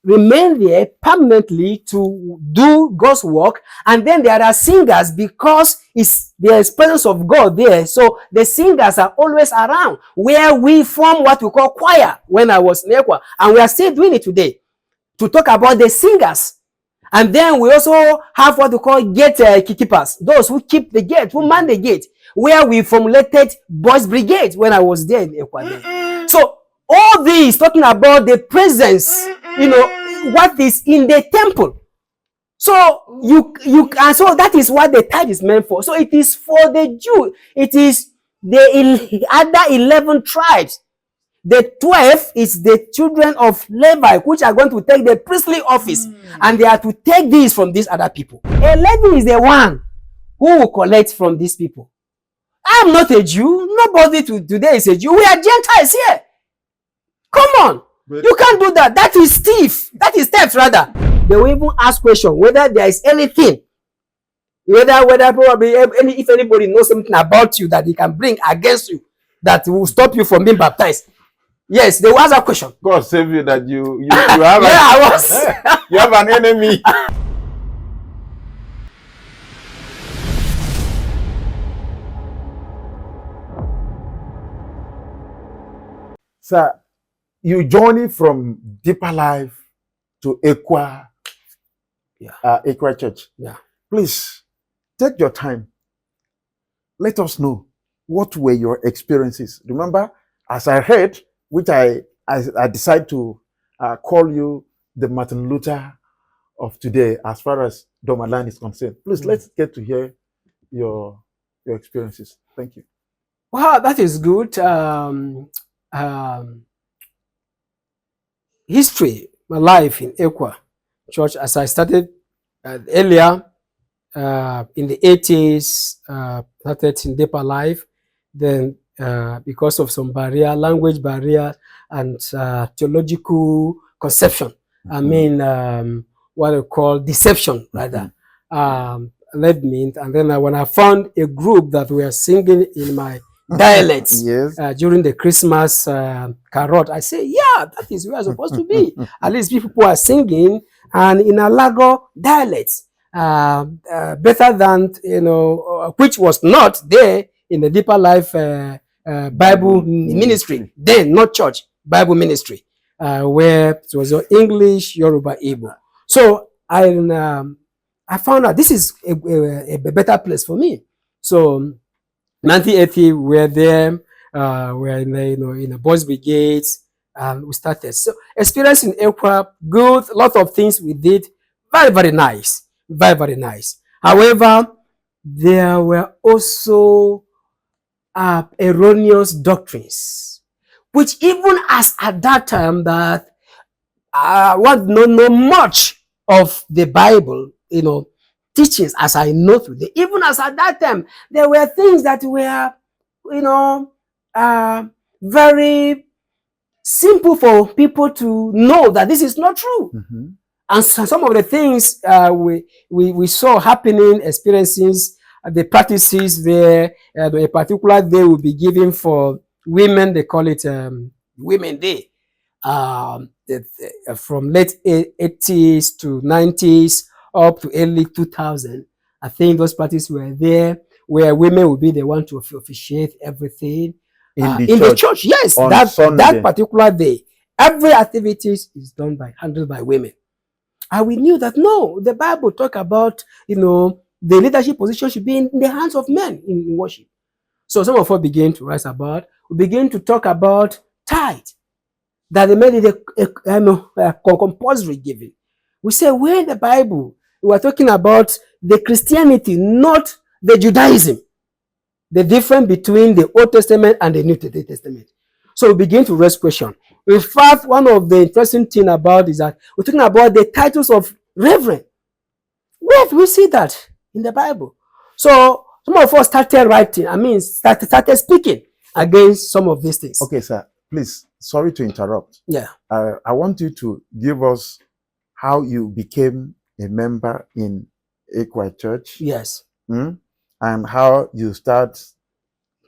remain there permanently to do God's work. And then there are singers because there is presence of God there. So the singers are always around, where we form what we call choir when I was in ECWA. And we are still doing it today to talk about the singers. And then we also have what we call gate keepers, those who keep the gate, who man the gate, where we formulated boys brigade when I was there in ECWA. So all this talking about the presence, what is in the temple. So you and so that is what the tithe is meant for. So it is for the Jew. It is the other 11 tribes. The 12 is the children of Levi, which are going to take the priestly office, and they are to take this from these other people. 11 is the one who will collect from these people. I'm not a Jew. Nobody today is a Jew. We are Gentiles here. Come on. You can't do that. That is thief. That is theft, rather. They will even ask question whether there is anything, whether probably if anybody knows something about you that he can bring against you that will stop you from being baptized. Yes, they will ask that question. God save you that you have you have an enemy. Sir, you journey from Deeper Life to ECWA, ECWA Church. Yeah. Please take your time. Let us know what were your experiences. Remember, as I heard, which I decided to call you the Martin Luther of today, as far as Domaland is concerned. Please, let's get to hear your experiences. Thank you. Wow, that is good. History, my life in ECWA Church, as I started earlier in the 80s, started in Deeper Life. Then because of some language barrier and theological conception, I mean, what they call deception, rather, led me. And then when I found a group that were singing in my dialects during the Christmas carrot, I say, yeah, that is where I'm supposed to be. At least people are singing and in a Lago dialects, better than, which was not there in the Deeper Life Bible ministry, then not church, Bible ministry, where it was English, Yoruba, Igbo. So I found out this is a better place for me. So 1980, we were there, we're in the boys brigades, and we started. So experience in ECWA, good, a lot of things we did, very, very nice, very, very nice. However, there were also erroneous doctrines, which even as at that time that what know much of the Bible, teachings as I know today, even as at that time, there were things that were, very simple for people to know that this is not true. And some of the things we saw happening, experiences, the practices there, a particular day will be given for women. They call it Women Day. From late 80s to 90s up to early 2000, I think those practices were there where women will be the one to officiate everything in the church. Yes, that particular day, every activity is handled by women. And we knew that no, the Bible talk about the leadership position should be in the hands of men in worship. So some of us begin to rise about. We begin to talk about tithe, that they made it a compulsory giving. We say, where in the Bible, we are talking about the Christianity, not the Judaism. The difference between the Old Testament and the New Testament. So we begin to raise questions. In fact, one of the interesting things about is that we're talking about the titles of reverend. Where do we see that in the Bible? So some of us started writing, started speaking against some of these things. Okay, sir, please, sorry to interrupt. Yeah. I want you to give us how you became a member in ECWA Church. Yes. And how you start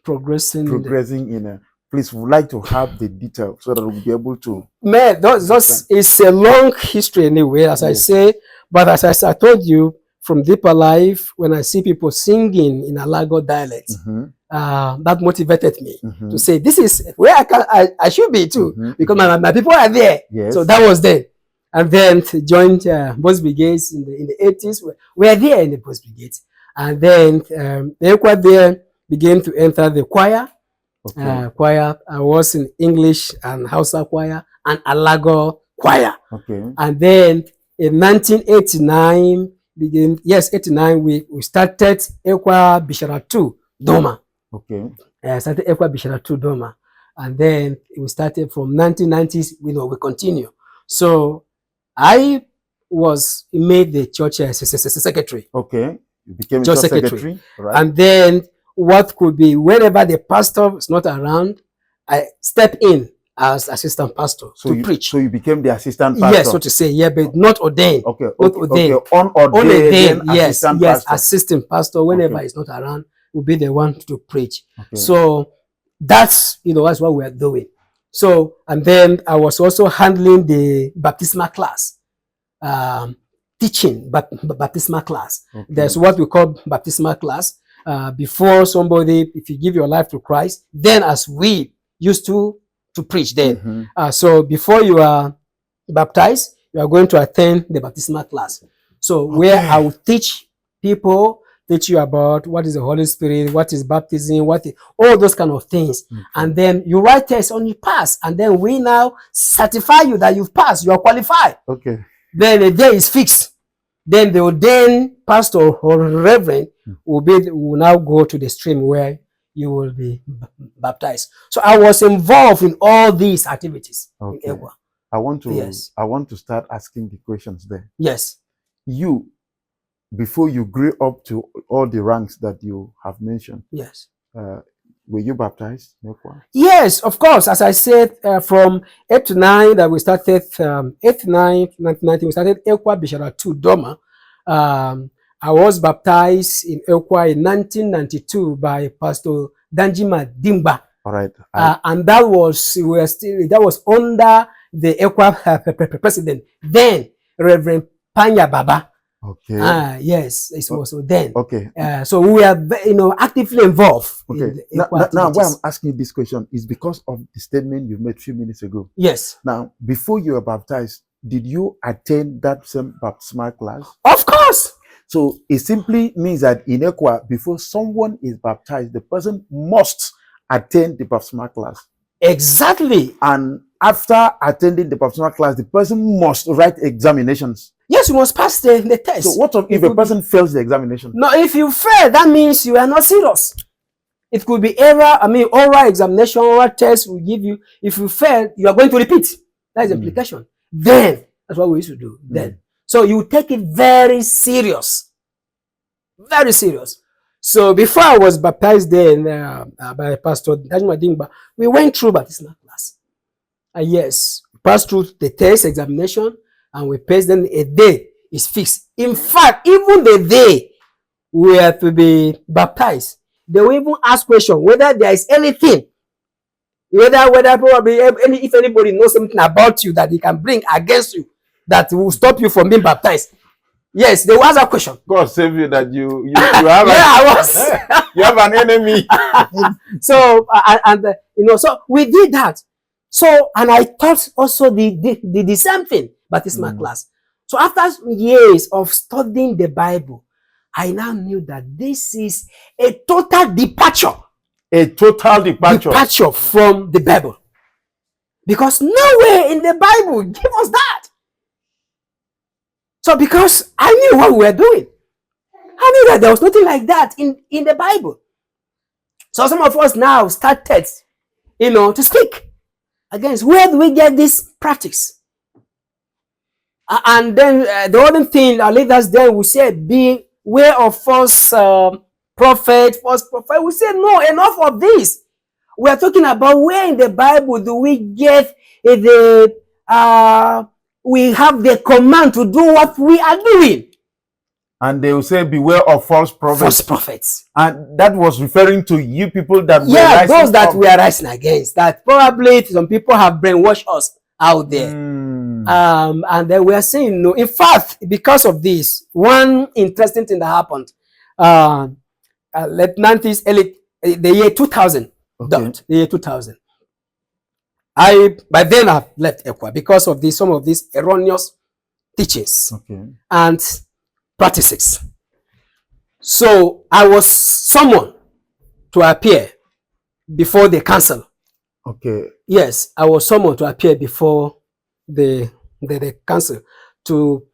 progressing in Please, would like to have the detail so that we'll be able to. Man, it's a long history anyway, as I say. But as I told you, from deeper life, when I see people singing in Alago dialect, that motivated me to say, this is where I should be too, because my people are there. Yes. So that was then. And then joined both brigades in the 80s. We are there in the both brigades. And then the ECWA there began to enter the choir. Choir. I was in English and Hausa choir and Alago choir. And then in 1989, 89, we started ECWA Bishara 2 Doma. Started ECWA Bishara 2 Doma. And then we started from 1990s, we continue. So I was made the church secretary. You became church secretary. Right. And then what could be, whenever the pastor is not around, I step in as assistant pastor to preach. So you became the assistant pastor? Yes, so to say, but not ordained. Not ordained. Unordained. Yes, assistant pastor, whenever he's not around, will be the one to preach. So that's, that's what we are doing. So, and then I was also handling the baptismal class, teaching baptismal class. There's what we call baptismal class. Before somebody, if you give your life to Christ, then as we used to preach then. So before you are baptized, you are going to attend the baptismal class. So where I will teach people, teach you about what is the Holy Spirit, what is baptism, all those kind of things. And then you write tests on you pass. And then we now certify you that you've passed, you are qualified. Then the day is fixed. Then the ordained pastor or reverend will now go to the stream where you will be baptized. So I was involved in all these activities in ECWA. I want to start asking the questions there. Yes. You, before you grew up to all the ranks that you have mentioned, yes, were you baptized in ECWA? Yes, of course. As I said, from 8 to 9 that we started, 8 to 9, 1990, we started ECWA Bishara 2 Doma. I was baptized in ECWA in 1992 by Pastor Danjima Dimba. All right. And that was under the ECWA president, then Reverend Panya Baba. Yes, it was then. So we are, actively involved. Now, why I'm asking you this question is because of the statement you made a few minutes ago. Yes. Now, before you were baptized, did you attend that same baptismal class? Of course. So it simply means that in ECWA, before someone is baptized, the person must attend the baptismal class. Exactly. And after attending the baptismal class, the person must write examinations. Yes, you must pass the test. So what if a person fails the examination? No, if you fail, that means you are not serious. It could be oral examination, oral test will give you. If you fail, you are going to repeat. That is the application. Then, that's what we used to do then. So you take it very serious. Very serious. So before I was baptized then by Pastor Dajma Dingba, we went through baptismal class. Yes, passed through the test examination, and we passed. Then a day is fixed. In fact, even the day we are to be baptized, they will even ask question whether there is anything, whether probably if anybody knows something about you that he can bring against you that will stop you from being baptized. Yes, they will ask that question. God save you that you have you have an enemy. So so we did that. So, and I taught also the same thing, baptismal class. So after years of studying the Bible, I now knew that this is a total departure. A total departure. Departure from the Bible. Because nowhere in the Bible give us that. So because I knew what we were doing. I knew that there was nothing like that in the Bible. So some of us now started, to speak against where do we get this practice? And then the other thing our leaders then will say, beware of false prophet, false prophet. We say, no, enough of this. We are talking about where in the Bible do we get we have the command to do what we are doing. And they will say, beware of false prophets. False prophets. And that was referring to you people that were those that up. we are rising against. That probably some people have brainwashed us out there. And then we are saying no. In fact, because of this, one interesting thing that happened, Lieutenant Elite, the year 2000, the year 2000. By then I've left ECWA because of some of these erroneous teachings and practices. So I was summoned to appear before the council. Yes, I was summoned to appear before the council to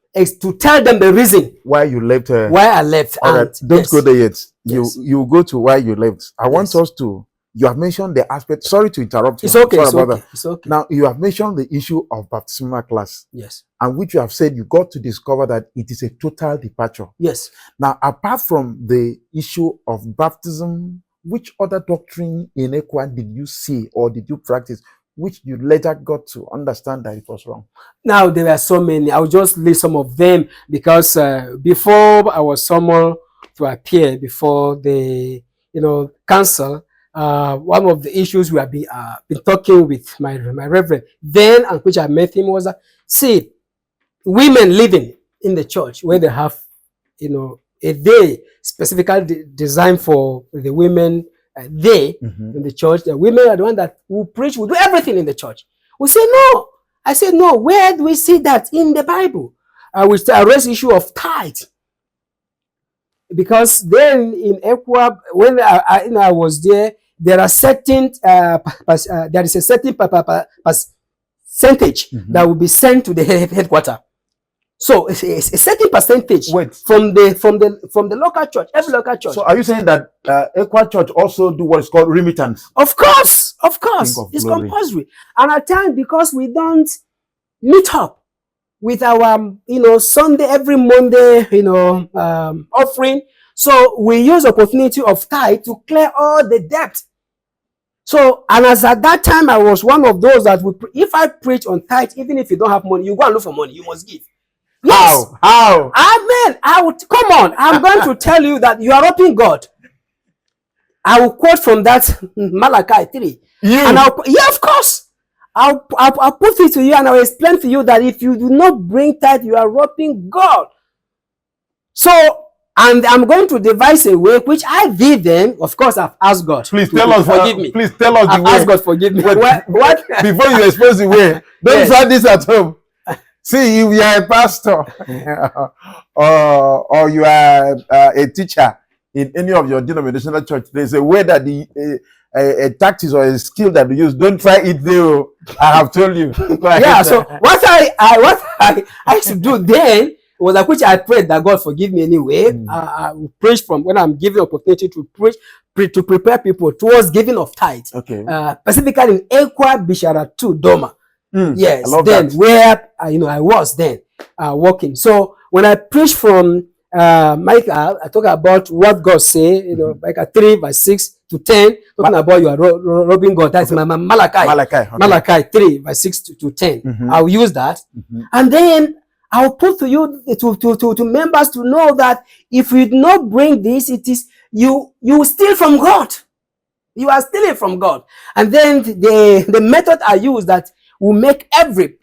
tell them the reason why you left. Why I left. All right, don't go there yet. You go to why you left. I want us to. You have mentioned the aspect. Sorry to interrupt you. It's okay. It's okay. Now you have mentioned the issue of baptismal class. Yes. And which you have said you got to discover that it is a total departure. Yes. Now, apart from the issue of baptism, which other doctrine in ECWA did you see or did you practice, which you later got to understand that it was wrong? Now, there were so many. I'll just list some of them because before I was summoned to appear before the council, one of the issues we have been talking with my reverend then, and which I met him, was see, women living in the church where they have a day specifically designed for the women day in the church. The women are the one that will preach, will do everything in the church. We say no. I said no. Where do we see that in the Bible? We raise the issue of tithe. Because then in ECWA, when I was there, there are certain there is a certain percentage that will be sent to the headquarters. So it's a certain percentage from the local church, every local church. So are you saying that ECWA church also do what is called remittance? Of course, it's compulsory. And at times, because we don't meet up with our Sunday every Monday offering, so we use opportunity of tithe to clear all the debt. So, and as at that time, I was one of those that if I preach on tithe, even if you don't have money, you go and look for money, you must give. Yes. How? Amen. Come on. I'm going to tell you that you are robbing God. I will quote from that Malachi 3. And of course. I'll put it to you and I'll explain to you that if you do not bring tithe, you are robbing God. So, and I'm going to devise a way which I did them. Of course, I've asked God. Please tell us. Forgive me. Please tell us the way. Ask God forgive me. What? Before you expose the way, don't try this at home. See, if you are a pastor or you are a teacher in any of your denominational church, there's a way that a tactics or a skill that you use. Don't try it there. I have told you. Yeah. So what I used to do then was which I prayed that God forgive me anyway. I preach from when I'm given opportunity to preach to prepare people towards giving of tithe. Specifically in ECWA Bishara 2 Doma. Yes, then that. Where I was then working. So when I preach from Micah, I talk about what God say. Micah 3 verse 6 to 10, talking about you are robbing God. That's Malachi 3 verse 6 to 10. I'll use that, and then I'll put to you to members to know that if you do not bring this, it is you steal from God. You are stealing from God, and then the method I use that will make every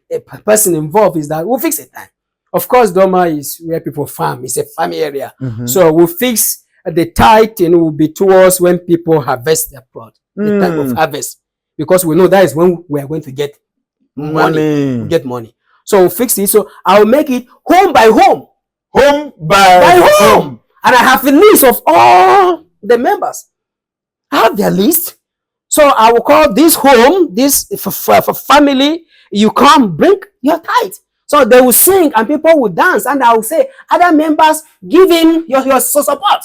person involved is that we'll fix it time. Of course, Doma is where people farm. It's a farm area. So we'll fix the tithe and will be towards when people harvest their product, the time of harvest. Because we know that is when we are going to get money. Get money. So we'll fix it. So I'll make it home by home. Home by home. And I have a list of all the members. I have their list. So I will call this home, this for family, you come bring your tithe. So they will sing and people will dance, and I will say, other members give him your support.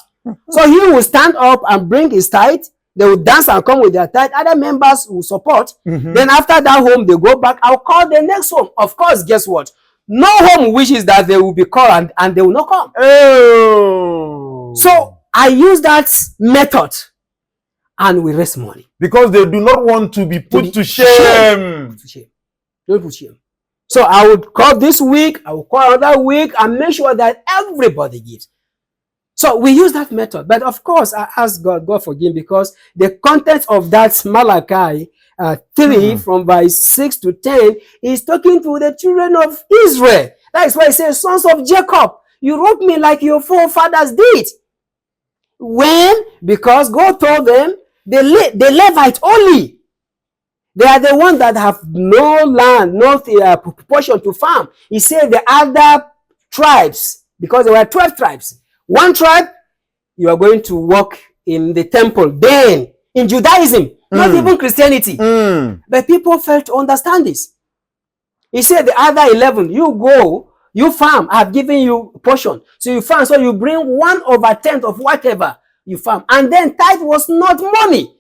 So he will stand up and bring his tithe. They will dance and come with their tithe. Other members will support. Then after that home, they go back. I'll call the next home. Of course, guess what? No home wishes that they will be called and they will not come. So I use that method. And we raise money. Because they do not want to be put to shame. Don't put shame. So I would call this week, I will call another week, and make sure that everybody gives. So we use that method. But of course, I ask God forgive me, because the content of that Malachi 3 from verse 6 to 10 is talking to the children of Israel. That is why it says, sons of Jacob, you wrote me like your forefathers did. When? Because God told them, the Levite only. They are the ones that have no land, no portion to farm. He said the other tribes, because there were 12 tribes. One tribe, you are going to work in the temple. Then, in Judaism, not even Christianity. But people failed to understand this. He said the other 11, you go, you farm, I have given you portion. So you farm, so you bring 1/10 of whatever you farm. And then tithe was not money.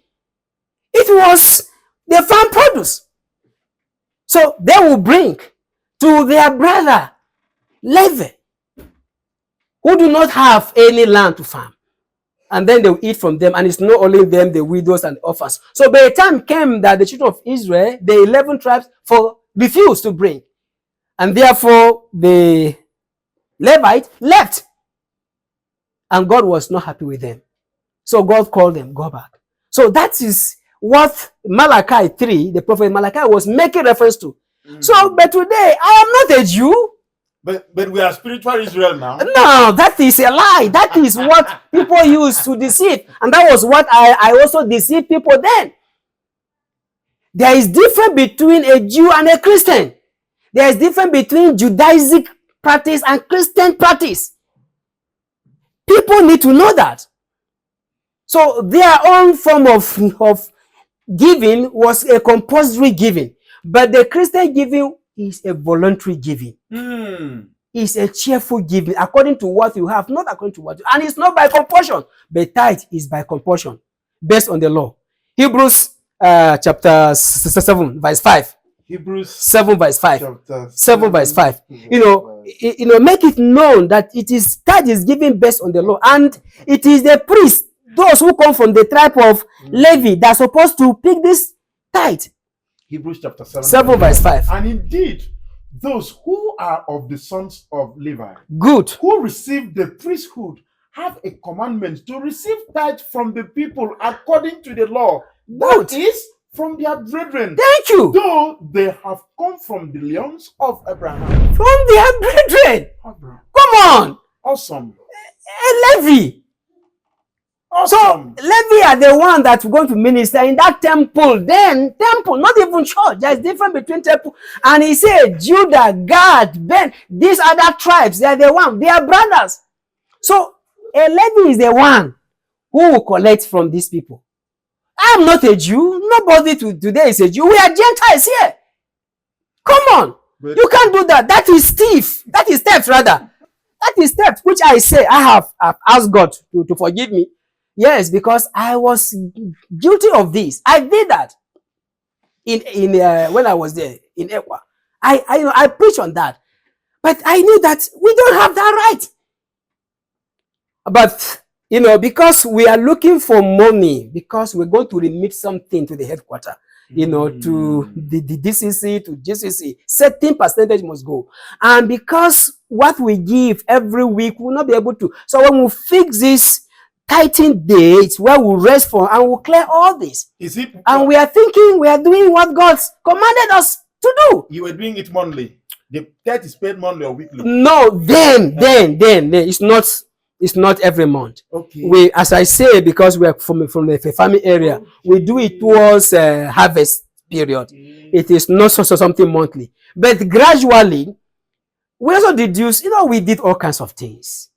It was the farm produce. So they will bring to their brother, Levi, who do not have any land to farm. And then they will eat from them. And it's not only them, the widows and orphans. So by the time came that the children of Israel, the 11 tribes refused to bring. And therefore, the Levite left. And God was not happy with them. So God called them, go back. So that is what Malachi 3, the prophet Malachi, was making reference to. So, but today, I am not a Jew. But we are spiritual Israel now. No, that is a lie. That is what people use to deceive. And that was what I also deceived people then. There is difference between a Jew and a Christian. There is difference between Judaic practice and Christian practice. People need to know that. So their own form of giving was a compulsory giving. But the Christian giving is a voluntary giving. It's a cheerful giving according to what you have, not according to what you have. And it's not by compulsion, but tithe is by compulsion, based on the law. Hebrews chapter 7, verse 5. Hebrews 7 verse 5. 7 verse 5. Make it known that tithe is given based on the law. And it is the priest, those who come from the tribe of Levi, that are supposed to pick this tithe. Hebrews chapter 7 verse 5. And indeed, those who are of the sons of Levi, good, who receive the priesthood, have a commandment to receive tithe from the people according to the law. Good. That is, from their brethren. Thank you. Though they have come from the lions of Abraham. From their brethren. Abraham. Come on. Awesome. Levi. Awesome. So Levi are the one that's going to minister in that temple. Then temple, not even church. There's difference between temple. And he said, Judah, Gad, Ben, these other tribes, they are the one. They are brothers. So a Levi is the one who will collect from these people. I'm not a Jew. Nobody today is a Jew. We are Gentiles here. Come on. But you can't do that. That is thief. That is theft, rather. That is theft, which I say I've asked God to forgive me. Yes, because I was guilty of this. I did that when I was there in ECWA. I preached on that. But I knew that we don't have that right. But because we are looking for money, because we're going to remit something to the headquarters, to the DCC, to GCC, certain percentage must go. And because what we give every week, we'll not be able to. So when we fix this tithing date, where we rest for, and we'll clear all this. Is it? And we are thinking we are doing what God commanded us to do. You were doing it monthly. The tithe is paid monthly or weekly? No, then it's not every month. Okay. We, as I say, because we are from the farming area, we do it towards harvest period. It is not something monthly. But gradually, we also deduce, we did all kinds of things.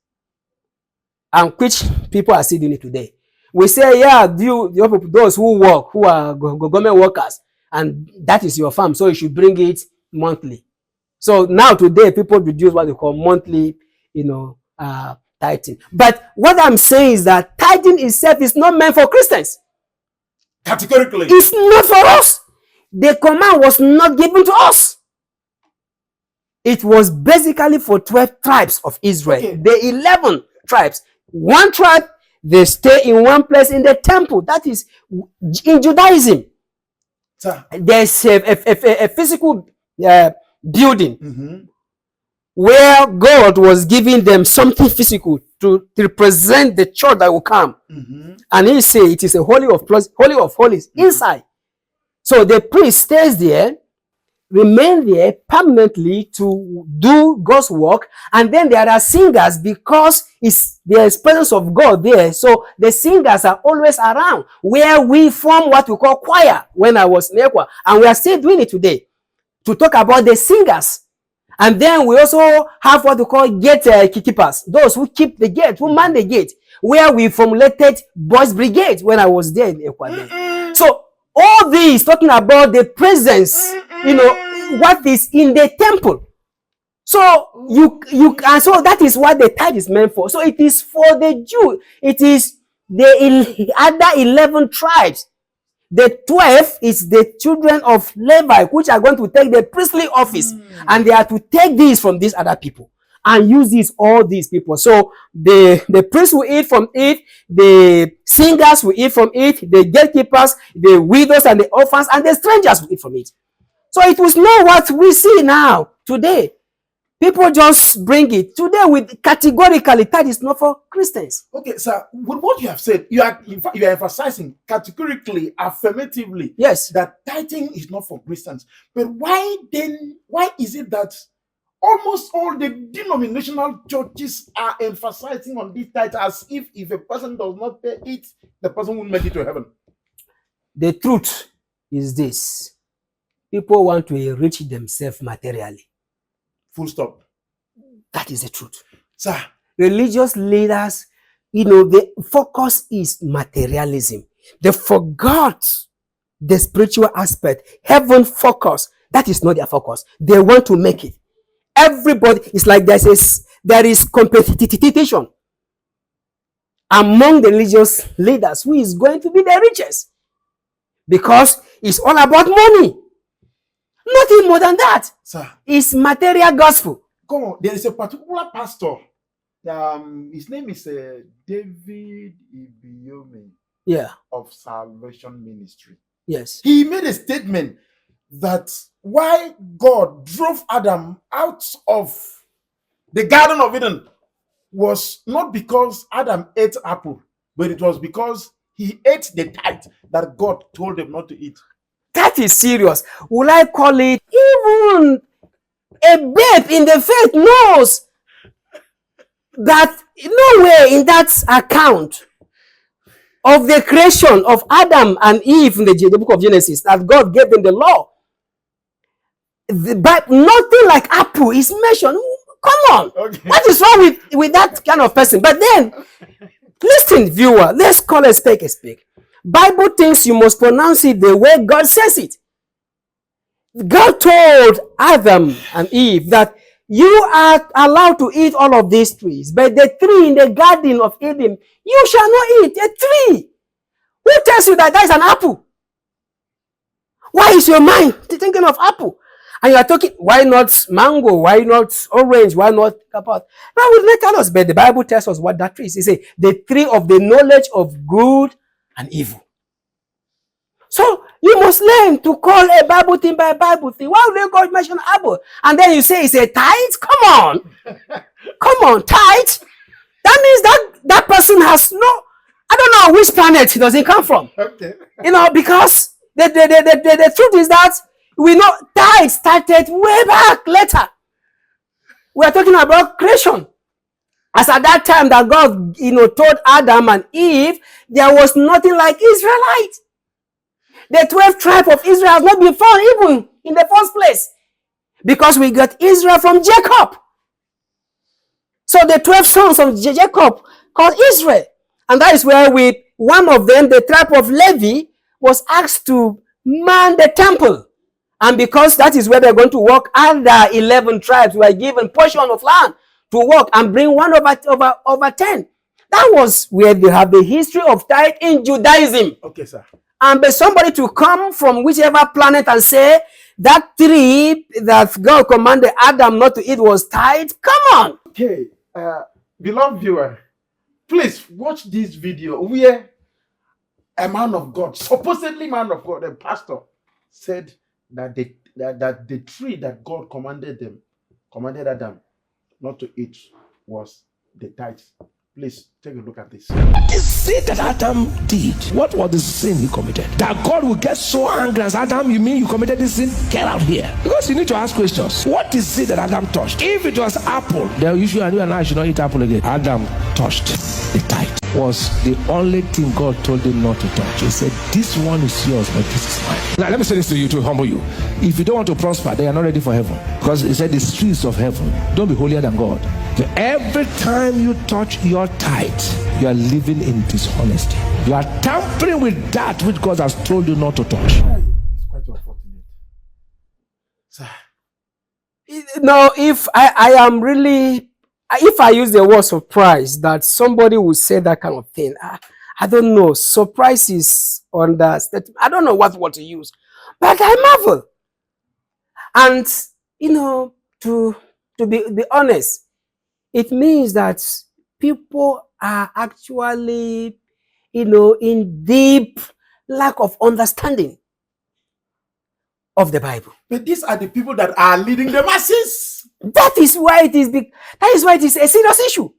And which people are still doing it today. We say, those who work, who are government workers, and that is your farm, so you should bring it monthly. So now today, people reduce what they call monthly, tithing. But what I'm saying is that tithing itself is not meant for Christians. Categorically. It's not for us. The command was not given to us. It was basically for 12 tribes of Israel. Okay. The 11 tribes. One tribe, they stay in one place in the temple. That is in Judaism. Sir. There's a physical building where God was giving them something physical to represent the church that will come. Mm-hmm. And he say it is a holy of holies inside. So the priest stays there, remain there permanently to do God's work, and then there are singers because there is presence of God there. So the singers are always around, where we form what we call choir when I was in ECWA, and we are still doing it today to talk about the singers. And then we also have what we call gate keepers, those who keep the gate, who man the gate, where we formulated boys brigade when I was there in ECWA. So all this talking about the presence, what is in the temple. So you and so that is what the tithe is meant for. So it is for the Jew. It is the other 11 tribes. The 12 is the children of Levi, which are going to take the priestly office, and they are to take this from these other people and use all these people. So the priests will eat from it, the singers will eat from it, the gatekeepers, the widows and the orphans, and the strangers will eat from it. So it was not what we see now today. People just bring it today with categorically that is not for Christians. Okay, sir. With what you have said, you are emphasizing categorically, affirmatively, yes, that tithing is not for Christians. But why is it that almost all the denominational churches are emphasizing on this tithe as if a person does not pay it, the person won't make it to heaven? The truth is this: people want to enrich themselves materially. Full stop. That is the truth. Sir. Religious leaders, the focus is materialism. They forgot the spiritual aspect. Heaven focus. That is not their focus. They want to make it. Everybody is like there is competition among the religious leaders who is going to be the richest, because it's all about money. Nothing more than that. Sir. It's material gospel. Come on, there is a particular pastor. His name is David Ibiome. Yeah. Of Salvation Ministry. Yes. He made a statement that why God drove Adam out of the Garden of Eden was not because Adam ate apple, but it was because he ate the tithe that God told him not to eat. That is serious. Will I call it? Even a babe in the faith knows that nowhere in that account of the creation of Adam and Eve in the book of Genesis that God gave them the law. But nothing like apple is mentioned. Come on. Okay. What is wrong with that kind of person? But then, listen, viewer, let's call a spade a spade. Bible thinks you must pronounce it the way God says it. God told Adam and Eve that you are allowed to eat all of these trees, but the tree in the Garden of Eden, you shall not eat. A tree. Who tells you that is an apple? Why is your mind thinking of apple? And you are talking, why not mango? Why not orange? Why not apple? Now will not tell us, but the Bible tells us what that tree is. It says the tree of the knowledge of good and evil. So you must learn to call a Bible thing by a Bible thing. Why would God mention apple? And then you say it's a tithe? Come on. Come on, tithe. That means that person has no, I don't know which planet does it come from. Okay. Because the truth is that we know tithe started way back later. We are talking about creation. As at that time that God, told Adam and Eve, there was nothing like Israelite. The 12 tribes of Israel has not been found even in the first place, because we got Israel from Jacob. So the 12 sons of Jacob called Israel. And that is where one of them, the tribe of Levi, was asked to man the temple. And because that is where they're going to work, other 11 tribes were given portion of land to work and bring 1/10. That was where they have the history of tithe in Judaism. Okay, sir. And but somebody to come from whichever planet and say that tree that God commanded Adam not to eat was tithe. Come on. Okay, beloved viewer, please watch this video where a man of God, supposedly man of God, a pastor, said that the tree that God commanded Adam not to eat was the tithe. Please take a look at this. The sin that Adam did, what was the sin he committed? That God will get so angry as Adam, you mean you committed this sin? Get out here. Because you need to ask questions. What is it that Adam touched? If it was apple, then you and I should not eat apple again. Adam touched the tithe. Was the only thing God told him not to touch. He said, this one is yours, but this is mine. Now let me say this to you to humble you. If you don't want to prosper, then you're not ready for heaven. Because he said the streets of heaven, don't be holier than God. So every time you touch your tithe, you are living in dishonesty. You are tampering with that which God has told you not to touch. It's quite unfortunate. Sir. No, if I am really, if I use the word surprise, that somebody would say that kind of thing, I don't know. Surprise is understatement. I don't know what to use, but I marvel. And to be honest, it means that people are actually, in deep lack of understanding of the Bible. But these are the people that are leading the masses. That is why it is a serious issue.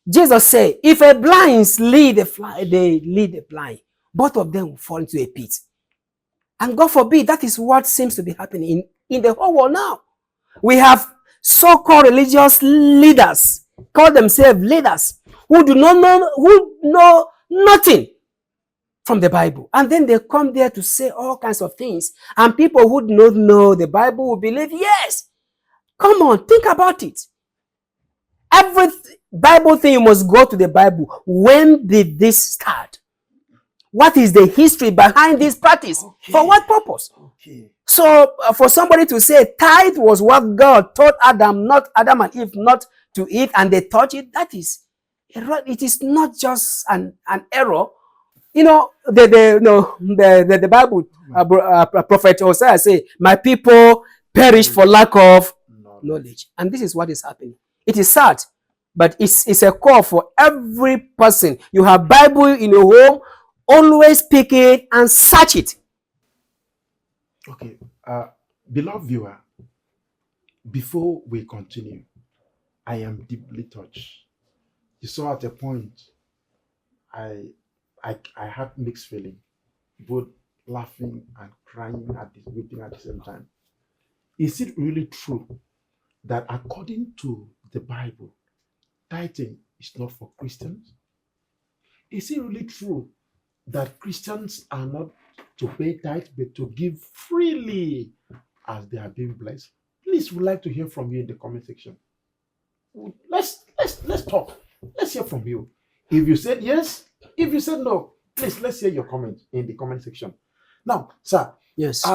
Jesus said, if a blind lead the blind, both of them will fall into a pit. And God forbid, that is what seems to be happening in the whole world now. We have so-called religious leaders, call themselves leaders, who know nothing from the Bible. And then they come there to say all kinds of things. And people who do not know the Bible will believe, yes. Come on, think about it. Every Bible thing, you must go to the Bible. When did this start? What is the history behind this practice? Okay. For what purpose? Okay. So, for somebody to say tithe was what God taught Adam and Eve not to eat, and they touch it, that is error. It is not just an error. The Bible, Prophet Hosea say, my people perish for lack of knowledge. And this is what is happening. It is sad, but it's a call for every person. You have Bible in your home, always pick it and search it. Okay, beloved viewer, before we continue, I am deeply touched. You saw at a point, I had mixed feeling, both laughing and crying weeping at the same time. Is it really true that according to the Bible, tithing is not for Christians? Is it really true that Christians are not to pay tithe, but to give freely as they are being blessed? Please, we'd like to hear from you in the comment section. Let's talk. Let's hear from you. If you said yes, if you said no, please, let's hear your comment in the comment section. Now, sir, yes.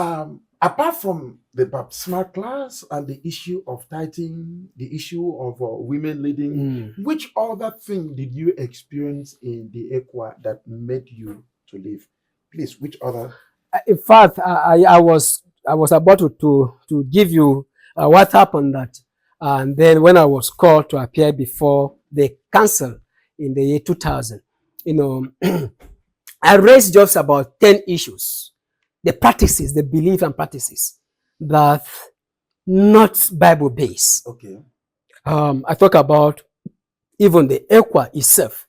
Apart from the baptismal class and the issue of tithing, the issue of women leading, which other thing did you experience in the ECWA that made you to leave? Please, which other? In fact, I was about to give you what happened that, and then when I was called to appear before the council in the year 2000, I raised just about 10 issues. The practices, the belief and practices that not Bible based. Okay. I talk about even the ECWA itself,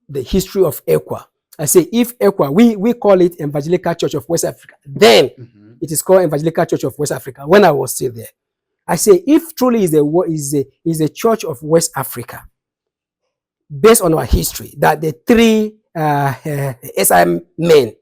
the history of ECWA. I say if ECWA, we call it Evangelical Church of West Africa. Then it is called Evangelical Church of West Africa. When I was still there, I say if truly is a Church of West Africa, based on our history, that the three SIM men.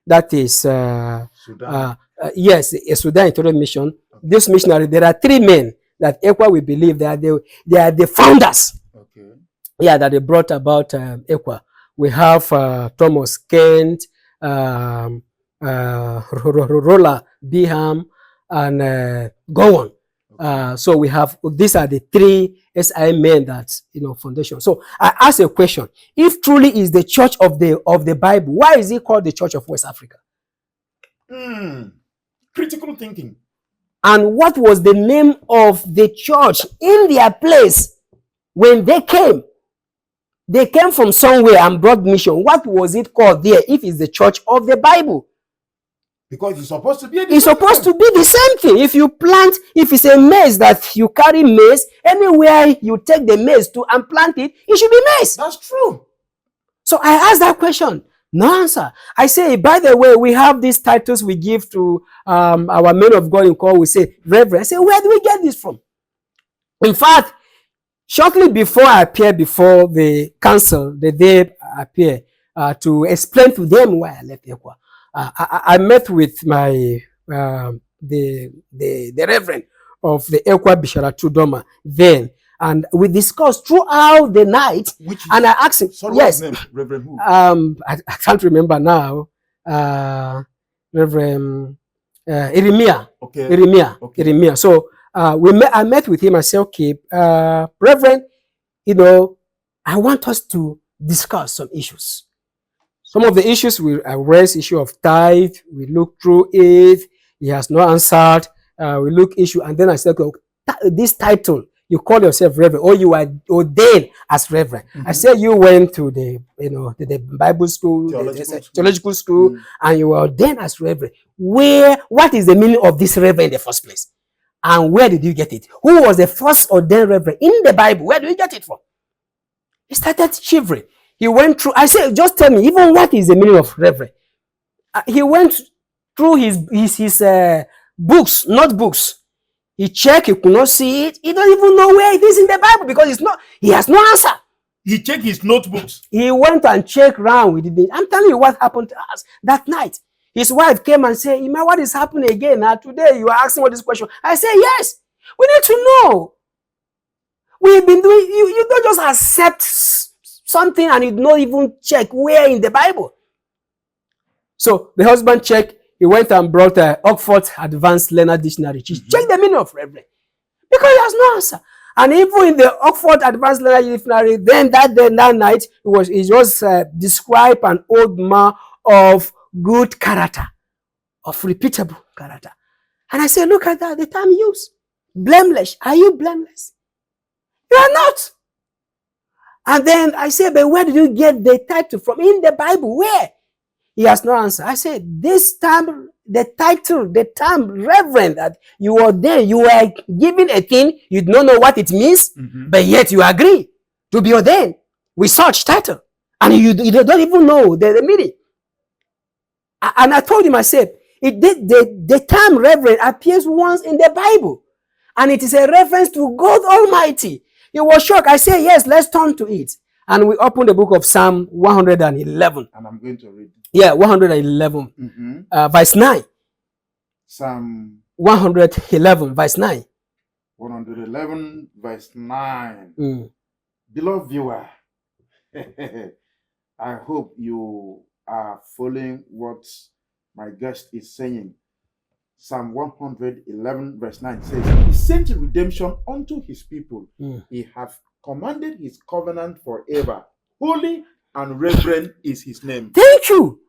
That is, Sudan. Yes, a Sudan Interior Mission. This missionary, there are three men that ECWA we believe that they are the founders. Okay. Yeah, that they brought about ECWA. We have Thomas Kent, Rolla Beham, and Gowan. So we have, these are the three SI men that, foundation. So I ask a question. If truly is the church of the Bible, why is it called the Church of West Africa? Critical thinking. And what was the name of the church in their place when they came? They came from somewhere and brought mission. What was it called there if it's the church of the Bible? Because it's supposed to be the same thing. If you plant, if it's a maize that you carry maize anywhere you take the maize to and plant it, it should be maize. That's true. So I asked that question. No answer. I say, by the way, we have these titles we give to our men of God in call. We say, Reverend. I say, where do we get this from? In fact, shortly before I appeared before the council, the day I appeared, to explain to them why I left ECWA, I met with my the reverend of the ECWA Bishara Tudoma then, and we discussed throughout the night. And I asked him, sorry, yes, name? Reverend who? I can't remember now. Reverend Iremia. Okay. Iremia. Okay. Iremia. So I met with him. I said, okay, Reverend, I want us to discuss some issues. Some of the issues we raised, issue of tithe, we looked through it, he has not answered, we look issue, and then I said, okay, this title, you call yourself Reverend, or you are ordained as Reverend. I said you went to the Bible school, theological school, and you were ordained as Reverend. What is the meaning of this Reverend in the first place? And where did you get it? Who was the first ordained Reverend in the Bible? Where do you get it from? He started shivering. He went through, I said, just tell me, even what is the meaning of Reverend? He went through his books, notebooks. He checked, he could not see it. He don't even know where it is in the Bible because he has no answer. He checked his notebooks. He went and checked around with it. I'm telling you what happened to us that night. His wife came and said, Ima, what is happening again? Now today you are asking all this question. I said, yes, we need to know. We've been doing, you don't just accept something and you don't even check where in the Bible. So the husband checked. He went and brought Oxford Advanced Learner Dictionary. He checked the meaning of Reverend because he has no answer. And even in the Oxford Advanced Learner Dictionary, then that night, it was describe an old man of good character, of repeatable character. And I said, look at that, the term used. Blameless. Are you blameless? You are not. And then I said, but where did you get the title from? In the Bible, where? He has no answer. I said, this term, the title, the term Reverend, that you were there, you were given a thing, you don't know what it means, but yet you agree to be ordained with such title. And you don't even know the meaning. And I told him, I said, the term Reverend appears once in the Bible. And it is a reference to God Almighty. He was shocked. I said, yes, let's turn to it. And we opened the book of Psalm 111. And I'm going to read. Yeah, 111, verse 9. Psalm 111, verse 9. 111, verse 9. Beloved viewer, I hope you are following what my guest is saying. Psalm 111, verse 9 says, He sent redemption unto his people. He hath commanded his covenant forever. Holy and reverend is his name. Thank you.